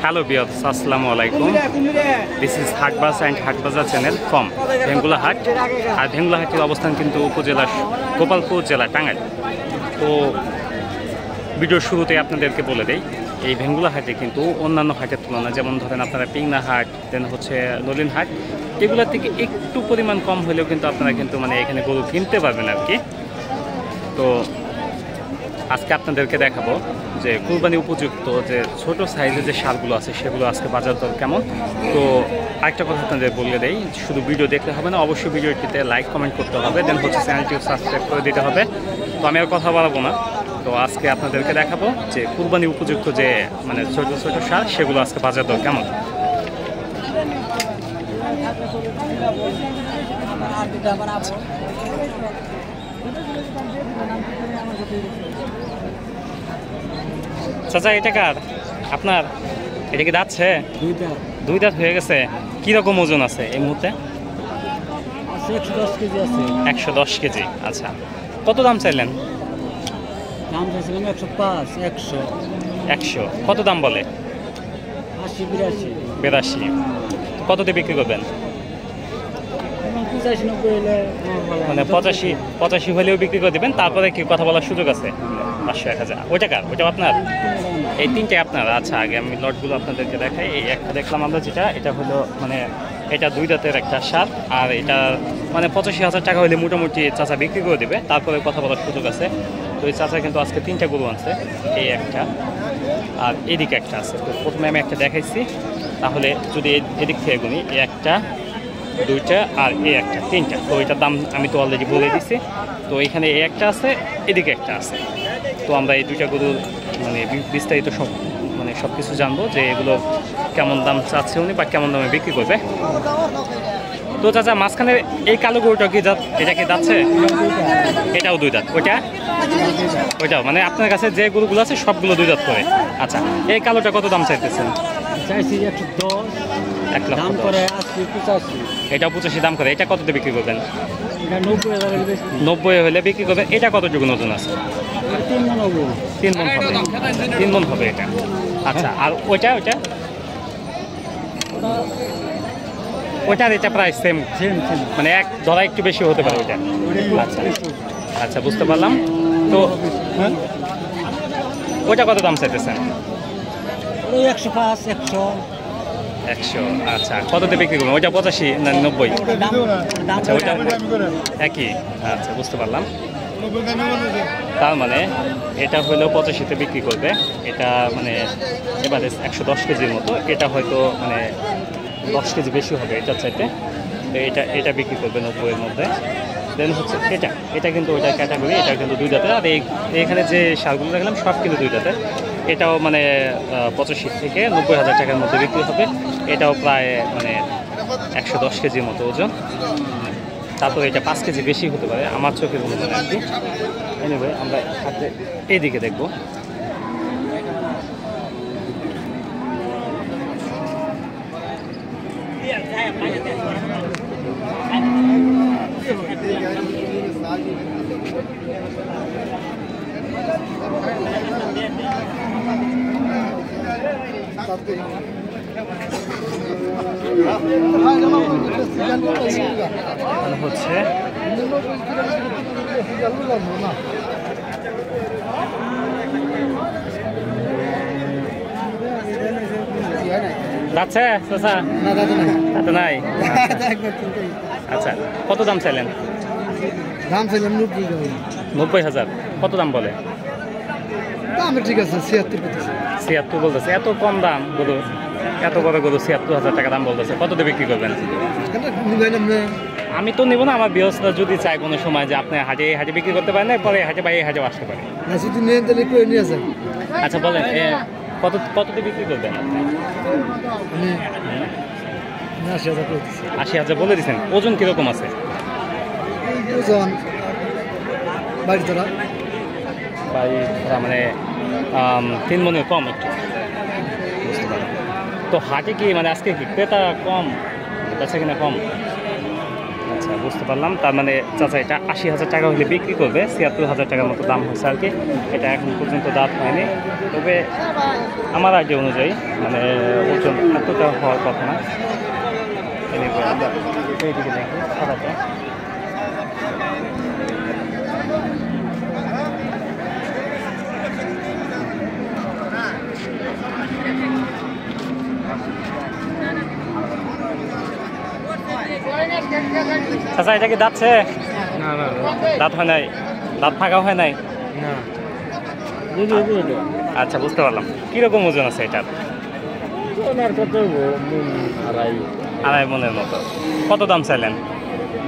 Hello viewers, Assalamu alaikum. This is Hatbaz and Hatbaza channel from Bhengula Hat. আর ভেঙ্গুলা হাটের অবস্থান কিন্তু উপজেলা গোপালপুর জেলা টাঙ্গাইল। তো ভিডিওর শুরুতে আপনাদেরকে বলে দেই এই ভেঙ্গুলা হাটে কিন্তু অন্যান্য হাটের তুলনায় যেমন ধরেন আপনারা পিংনা হাট দেন হচ্ছে নলিন হাট এগুলোর থেকে একটু পরিমাণ কম হলেও কিন্তু আপনারা কিন্তু মানে এখানে গরু কিনতে পারবেন আর কি। তো আজকে আপনাদেরকে দেখাবো যে কুরবানি উপযুক্ত যে ছোট সাইজের যে ষাঁড়গুলো আছে সেগুলো আজকে বাজার দর কেমন। তো আরেকটা কথা আপনাদের বলে দেই, শুধু ভিডিও দেখলে হবে না, অবশ্যই ভিডিওটিতে লাইক কমেন্ট করতে হবে, দেন হচ্ছে চ্যানেলটিও সাবস্ক্রাইব করে দিতে হবে। তো আমি আর কথা বলবো না, তো আজকে আপনাদেরকে দেখাবো যে কুরবানি উপযুক্ত যে মানে ছোট ছোট ষাঁড় সেগুলো আজকে বাজার দর কেমন। চাচা এটা কার আপনার? এটা কি যাচ্ছে? দুই দাঁত হয়ে গেছে। কিরকম ওজন আছে এই মুহূর্তে? 110 কেজি আছে। 110 কেজি। আচ্ছা, কত দাম চাইলেন? দাম চাইছিলাম 105, 100। কত দাম বলে? 80, 82। 82। কততে বিক্রি করবেন? 85, 90 হলে মানে 85 হলেও বিক্রি করে দেবেন, তারপরে কি কথা বলার সুযোগ আছে? 500, 1000। ওইটা কার? ওইটাও আপনার? এই তিনটাই আপনার? আচ্ছা, আগে আমি লটগুলো আপনাদেরকে দেখাই। এই একটা দেখলাম আমরা, যেটা এটা হলো মানে এটা দুই দাঁতের একটা ষাঁড়, আর এটা মানে 85,000 টাকা হলে মোটামুটি চাচা বিক্রি করে দেবে, তারপরে কথা বলার সুযোগ আছে। তো এই চাচা কিন্তু আজকে তিনটা গরু আনছে, এই একটা আর এদিকে একটা আছে। তো প্রথমে আমি একটা দেখাইছি, তাহলে যদি এদিক থেকে গুনি, এই একটা, দুইটা আর এই একটা, তিনটা। তো এটার দাম আমি তো অলরেডি বলে দিছি। তো এখানে এই একটা আছে, এদিকে একটা আছে। তো আমরা এই দুইটা গরুর মানে বিস্তারিত সব কিছু জানবো যে এগুলো কেমন দাম চাচ্ছে উনি বা কেমন দামে বিক্রি করবে। তো চাচা মাঝখানে এই কালো গরুটা কি এটা কি যাচ্ছে? এটাও দুই দাঁত? ওইটাও মানে আপনার কাছে যে গরুগুলো আছে সবগুলো দুই দাঁত করে? আচ্ছা, এই কালোটা কত দাম চাইতেছেন? চাইছি 110। 1 লক্ষ দাম করে 85। এটাও 85 দাম করে। এটা কততে বিক্রি করবেন? এটা 90,000 হলে বেশি। 90 হলে বিক্রি করবেন। এটা কতটুকু ওজন আছে? 3 মণ হবে। 3 মণ হবে। 3 মণ হবে এটা। আচ্ছা, আর ওইটার এটা প্রায় সেম মানে এক ধরা একটু বেশি হতে পারে ওইটা? আচ্ছা আচ্ছা, বুঝতে পারলাম। তো ওইটা কত দাম চাইতেছেন? 105, 100। আচ্ছা, কততে বিক্রি করবেন? ওইটা 85 না 90? আচ্ছা, ওইটা একই। আচ্ছা, বুঝতে পারলাম। তার মানে এটা হলেও 85-তে বিক্রি করবে। এটা মানে এবারে 110 কেজির মতো। এটা হয়তো মানে 10 কেজি বেশি হবে এটার চাইতে। এটা বিক্রি করবে 90-এর মধ্যে। দেন হচ্ছে এটা কিন্তু ওইটার ক্যাটাগরি, এটা কিন্তু দুই দাঁতের। আর এখানে যে ষাঁড়গুলো দেখলাম সব কিন্তু দুই দাঁতের। এটাও মানে 85 থেকে 90,000 টাকার মধ্যে বিক্রি হবে। এটাও প্রায় মানে 110 কেজির মতো ওজন। তারপরে এটা 5 কেজি বেশি হতে পারে আমার চোখের অনুমান আর কি। এনিওয়ে, আমরা হাতে এইদিকে দেখবো। হচ্ছে যাচ্ছে চাচা? তাতে নাই। আচ্ছা, কত দাম চাইলেন? দাম চাইলাম 90,000। কত দাম বলে? দাম ঠিক আছে 76 বলতেছে। এত কম দাম গরু, এত বড় গরু 76,000 টাকা দাম বলতেছে। কততে বিক্রি করবেন? আমি তো নেব না, আমার ব্যবস্থা যদি চাই কোনো সময় যে আপনি হাটে বিক্রি করতে পারেন না, পরে হাটে বা এই হাটে আসতে পারে। আচ্ছা বলেন, কততে বিক্রি করবেন আপনি? 80,000 বলে দিচ্ছেন। ওজন কিরকম আছে? ওজন বাড়ি ধরা মানে 3 মণের কম একটু। বুঝতে পারলাম। তো হাটে কি মানে আজকে কি ক্রেতা কম, বেচা কিনা কম? আচ্ছা, আচ্ছা বুঝতে পারলাম। তার মানে চাচা এটা 80,000 টাকা হলে বিক্রি করবে, 76,000 টাকার মতো দাম হয়েছে আর কি। এটা এখন পর্যন্ত দাঁত হয়নি, তবে আমার আইডিয়া অনুযায়ী মানে ওজন এতটা হওয়ার কথা না। এদিকে আমরা এইদিকে দেখি সাদাটা। চাচা এটা কি দাঁতছে? না না দাঁত হয় নাই, দাঁত ফাঁকা হয় নাই। না আচ্ছা বুঝতে পারলাম। কীরকম ওজন আছে এটার? ওনার কত আড়াই আড়াই মনের মতো। কত দাম চাইলেন?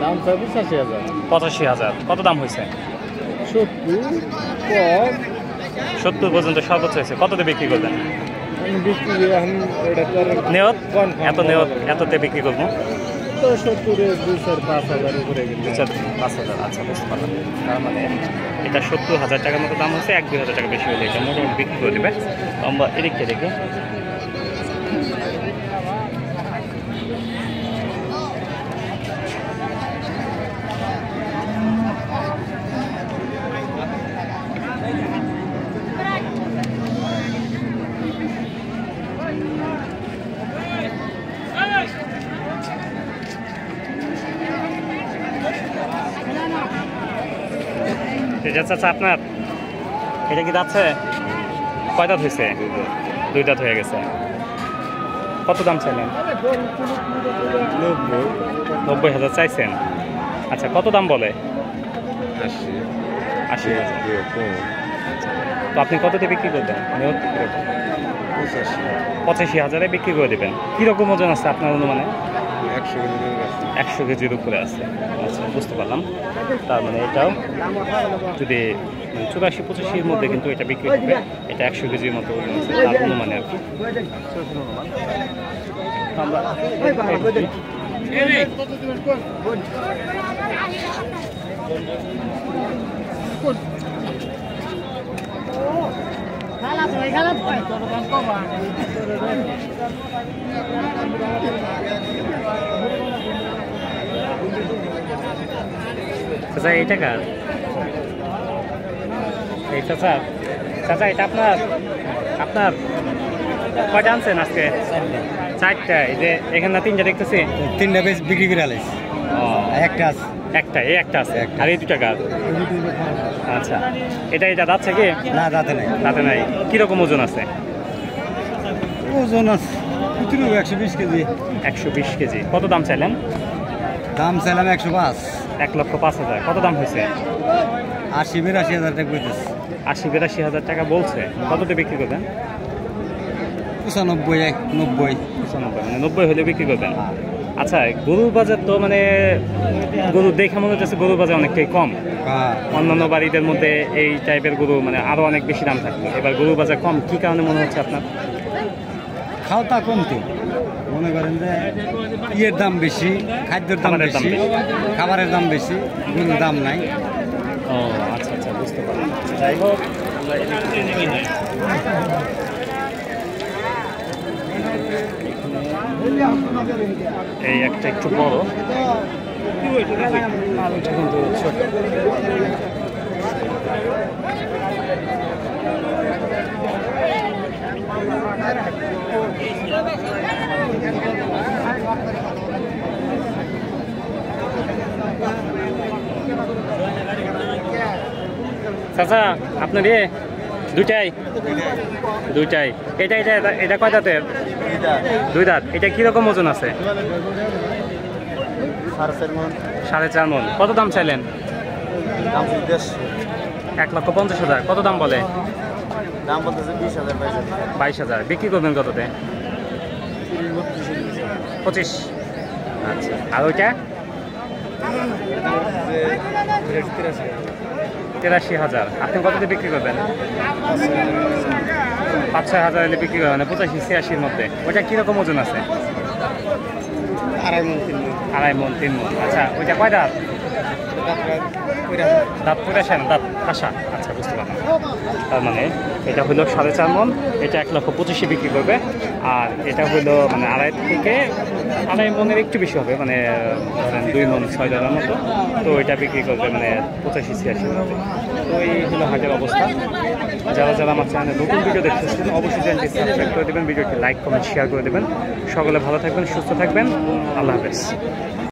দাম চাই 85,000 85,000। কত দাম হয়েছে? 70 কম 70 পর্যন্ত সর্বোচ্চ হয়েছে। কততে বিক্রি করবেন? বিক্রি এখন এটা নেওয়াত এত নেওয়াত এততে বিক্রি করবো? তো 70 2-5,000 উপরে গেলে 5,000। আচ্ছা বুঝতে পারলাম। তার মানে এটা 70,000 টাকার মতো দাম হচ্ছে, 1-2 হাজার টাকা বেশি হলে এটা মোটামুটি বিক্রি করে দেবে। তো আমরা এদিকটা দেখি। এটা চাচা আপনার, এটা কি যাচ্ছে? কয় দাঁত হয়েছে? 2 দাঁত হয়ে গেছে। কত দাম চাইলেন? 90,000 চাইছেন। আচ্ছা কত দাম বলে? 80,000। তো আপনি কততে বিক্রি করবেন? 85,000-এ বিক্রি করে দেবেন। কীরকম ওজন আছে আপনার অনুমানে? 100 কেজির উপরে আছে। আচ্ছা বুঝতে পারলাম। তার মানে এটাও যদি 84-85-এর মধ্যে কিন্তু এটা বিক্রি হবে। এটা 100 কেজির মতো ওজন আছে তার অনুমানে আর কি। চাচা এই টাকা, এই চাচা চাচা এটা আপনার আপনার কয়টা আনছেন আজকে? 4টা। এই যে এখানে 3টা দেখতেছি। 3টা বেশ বিক্রি করে আলাইছি। ও একটা আছে, একটা আছে আর এই 2 টাকা। আচ্ছা এটা যাচ্ছে কি? না দাঁতে নাই। তাতে নাই। কীরকম ওজন আছে? ওজন আছে 120 কেজি। 120 কেজি। কত দাম চাইলেন? দাম চাইলাম 105। 1,05,000। কত দাম হয়েছে? 80-82,000 টাকা কইতেছে। 80-82,000 টাকা বলছে। কততে বিক্রি করবেন? 95 90। 95 মানে 90 হলে বিক্রি করবেন। আচ্ছা গরুর বাজার তো মানে গরু দেখে মনে হচ্ছে গরুর বাজার অনেকটাই কম। অন্যান্য বাড়িদের মধ্যে এই টাইপের গরু মানে আরো অনেক বেশি দাম থাকতো, এবার গরুর বাজার কম। কি কারণে মনে হচ্ছে আপনার? খাওয়া কম তো, মনে করেন যে ইয়ের দাম বেশি, খাদ্যের দাম খাবারের দাম বেশি, খাবারের দাম বেশি, গরুর দাম নাই। ও আচ্ছা আচ্ছা বুঝতে পারলাম। যাই হোক আমরা এই একটা একটু বড়, এটা কিন্তু ছোট। চাচা আপনার ইয়ে দুইটাই? এটা এটা এটা কয় দাঁতের? 2 দাঁত। এটা কিরকম ওজন আছে? 4.5 মণ। কত দাম চাইলেন? 1,50,000। কত দাম বলে? দাম বলতেছে 20,000 22,000। বিক্রি করবেন কততে? 25। আচ্ছা আর ওইটা? 83,000। আপনি কততে বিক্রি করবেন? 5-6,000 হলে বিক্রি করবেন, 85-86-এর মধ্যে। ওইটা কীরকম ওজন আছে? 2.5 মণ 3 মণ। আচ্ছা ওইটা কয় দাঁত? দাঁত পুরাছেন, দাঁত কাঁসা। আচ্ছা বুঝতে পারলাম। তার মানে এটা হলো 4.5 মন, এটা 1,25,000 বিক্রি করবে। আর এটা হলো মানে 2.5 মনের একটু বেশি হবে, মানে ধরেন 2 মন 6 মতো। তো এটা বিক্রি করবে মানে 85-86 মতো। তো এই হলো হাটের অবস্থা। যারা যারা আমার চ্যানেলে নতুন ভিডিও দেখতেছেন অবশ্যই চ্যানেলটি সাবস্ক্রাইব করে দেবেন, ভিডিওটি লাইক কমেন্ট শেয়ার করে দেবেন। সকলে ভালো থাকবেন, সুস্থ থাকবেন, আল্লাহ হাফেজ।